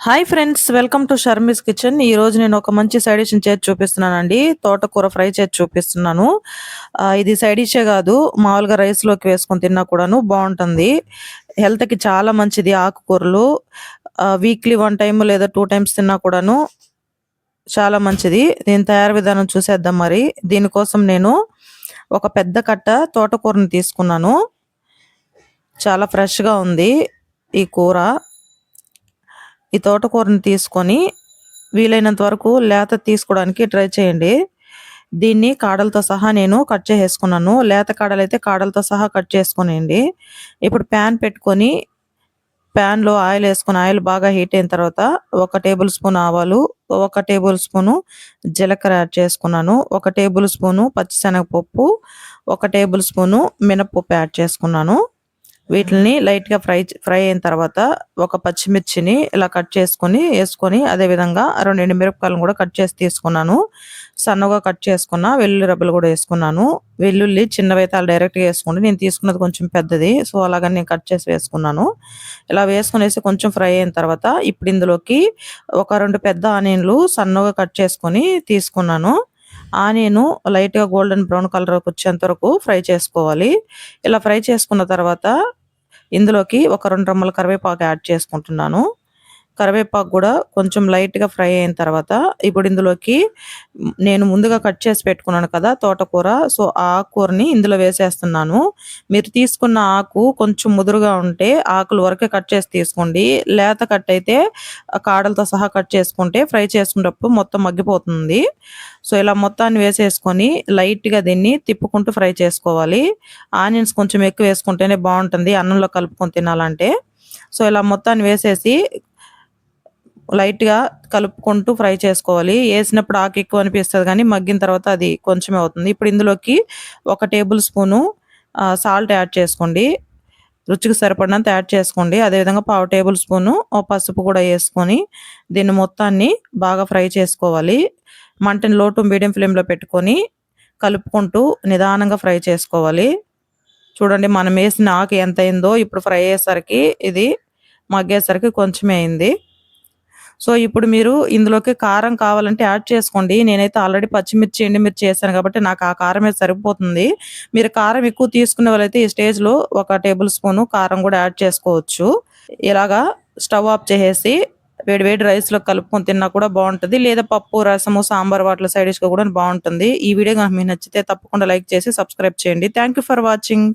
Hi friends, welcome to Sharmi's kitchen. ఈ రోజు నేను ఒక మంచి సైడ్ డిష్ చేసి చూపిస్తున్నానండి. తోటకూర ఫ్రై చేసి చూపిస్తున్నాను. ఇది సైడ్ డిషే కాదు, మామూలుగా రైస్లోకి వేసుకొని తిన్నా కూడాను బాగుంటుంది. హెల్త్కి చాలా మంచిది ఆకుకూరలు. వీక్లీ 1 టైం లేదా 2 టైమ్స్ తిన్నా కూడాను చాలా మంచిది. దీని తయారు విధానం చూసేద్దాం. మరి దీనికోసం నేను ఒక పెద్ద కట్ట తోటకూరని తీసుకున్నాను. చాలా ఫ్రెష్గా ఉంది ఈ కూర. ఈ తోటకూరని తీసుకొని వీలైనంత వరకు లేత తీసుకోవడానికి ట్రై చేయండి. దీన్ని కాడలతో సహా నేను కట్ చేసేసుకున్నాను. లేత కాడలు అయితే కాడలతో సహా కట్ చేసుకునేయండి. ఇప్పుడు ప్యాన్ పెట్టుకొని ప్యాన్లో ఆయిల్ వేసుకొని ఆయిల్ బాగా హీట్ అయిన తర్వాత 1 టేబుల్ స్పూన్ ఆవాలు, 1 టేబుల్ స్పూను జీలకర్ర యాడ్ చేసుకున్నాను. 1 టేబుల్ స్పూను పచ్చిశనగపప్పు, 1 టేబుల్ స్పూను మినపప్పు యాడ్ చేసుకున్నాను. వీటిని లైట్గా ఫ్రై అయిన తర్వాత ఒక పచ్చిమిర్చిని ఇలా కట్ చేసుకొని వేసుకొని, అదేవిధంగా 2 ఎండుమిరపకాయలను కూడా కట్ చేసి తీసుకున్నాను. సన్నగా కట్ చేసుకున్న వెల్లుల్లి రబ్బలు కూడా వేసుకున్నాను. వెల్లుల్లి చిన్నవైతే అలా డైరెక్ట్గా వేసుకోండి, నేను తీసుకున్నది కొంచెం పెద్దది, సో అలాగని నేను కట్ చేసి వేసుకున్నాను. ఇలా వేసుకునేసి కొంచెం ఫ్రై అయిన తర్వాత ఇప్పుడు ఇందులోకి ఒక 2 పెద్ద ఆనియన్లు సన్నగా కట్ చేసుకొని తీసుకున్నాను. ఆనియన్ లైట్గా గోల్డెన్ బ్రౌన్ కలర్ వచ్చేంత వరకు ఫ్రై చేసుకోవాలి. ఇలా ఫ్రై చేసుకున్న తర్వాత ఇందులోకి ఒక 2 రెమ్మల కరివేపాకు యాడ్ చేసుకుంటున్నాను. కరివేపాకు కూడా కొంచెం లైట్గా ఫ్రై అయిన తర్వాత ఇప్పుడు ఇందులోకి నేను ముందుగా కట్ చేసి పెట్టుకున్నాను కదా తోటకూర, సో ఆ ఆకుకూరని ఇందులో వేసేస్తున్నాను. మీరు తీసుకున్న ఆకు కొంచెం ముదురుగా ఉంటే ఆకుల వరకే కట్ చేసి తీసుకోండి. లేత కట్ అయితే కాడలతో సహా కట్ చేసుకుంటే ఫ్రై చేసుకునేటప్పుడు మొత్తం మగ్గిపోతుంది. సో ఇలా మొత్తాన్ని వేసేసుకొని లైట్గా దీన్ని తిప్పుకుంటూ ఫ్రై చేసుకోవాలి. ఆనియన్స్ కొంచెం ఎక్కువ వేసుకుంటేనే బాగుంటుంది అన్నంలో కలుపుకొని తినాలంటే. సో ఇలా మొత్తాన్ని వేసేసి లైట్గా కలుపుకుంటూ ఫ్రై చేసుకోవాలి. వేసినప్పుడు ఆకు ఎక్కువ అనిపిస్తుంది కానీ మగ్గిన తర్వాత అది కొంచెమే అవుతుంది. ఇప్పుడు ఇందులోకి 1 టేబుల్ స్పూను సాల్ట్ యాడ్ చేసుకోండి. రుచికి సరిపడినంత యాడ్ చేసుకోండి. అదేవిధంగా 1/2 టేబుల్ స్పూను పసుపు కూడా వేసుకొని దీన్ని మొత్తాన్ని బాగా ఫ్రై చేసుకోవాలి. మంటని లో టు మీడియం ఫ్లేమ్లో పెట్టుకొని కలుపుకుంటూ నిదానంగా ఫ్రై చేసుకోవాలి. చూడండి, మనం వేసిన ఆకు ఎంత అయిందో ఇప్పుడు ఫ్రై అయ్యేసరికి ఇది మగ్గేసరికి కొంచెమే అయింది. సో ఇప్పుడు మీరు ఇందులోకి కారం కావాలంటే యాడ్ చేసుకోండి. నేనైతే ఆల్రెడీ పచ్చిమిర్చి ఎండుమిర్చి వేసాను కాబట్టి నాకు ఆ కారమే సరిపోతుంది. మీరు కారం ఎక్కువ తీసుకునే వాళ్ళైతే ఈ స్టేజ్లో 1 టేబుల్ స్పూను కారం కూడా యాడ్ చేసుకోవచ్చు. ఇలాగా స్టవ్ ఆఫ్ చేసేసి వేడి వేడి రైస్లో కలుపుకొని తిన్నా కూడా బాగుంటుంది, లేదా పప్పు, రసము, సాంబార్ వాటిలో సైడ్ డిష్గా కూడా బాగుంటుంది. ఈ వీడియో కనుక మీకు నచ్చితే తప్పకుండా లైక్ చేసి సబ్స్క్రైబ్ చేయండి. Thank you for watching.